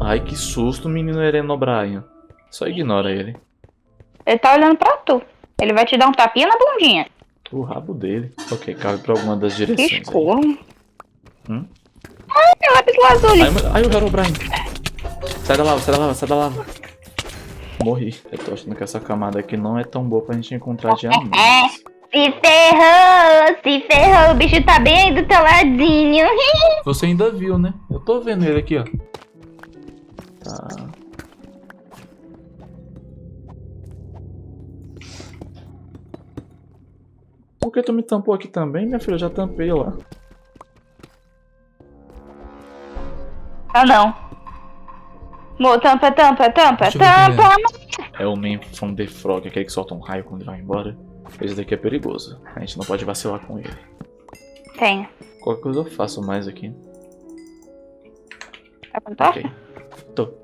Ai, que susto, menino Eren O'Brien. Só ignora ele. Ele tá olhando pra tu. Ele vai te dar um tapinha na bundinha. O rabo dele. Ok, cabe pra alguma das Que direções aí. escuro. Hum? Ai, lápis lazuli. Ai, o Herobrine. Sai da lava, sai da lava, sai da lava. Morri. Eu tô achando que essa camada aqui não é tão boa pra gente encontrar diamantes. Se ferrou, o bicho tá bem aí do teu ladinho. Você ainda viu, né? Eu tô vendo ele aqui, ó. Tá. Por que tu me tampou aqui também, minha filha? Eu já tampei lá. Ah, não. Mo, tampa. Deixa eu ver quem é o Man from the Frog, aquele que solta um raio quando ele vai embora. Esse daqui é perigoso. A gente não pode vacilar com ele. Tem. Qualquer coisa eu faço mais aqui. Tá com tosse? Ok. Tô.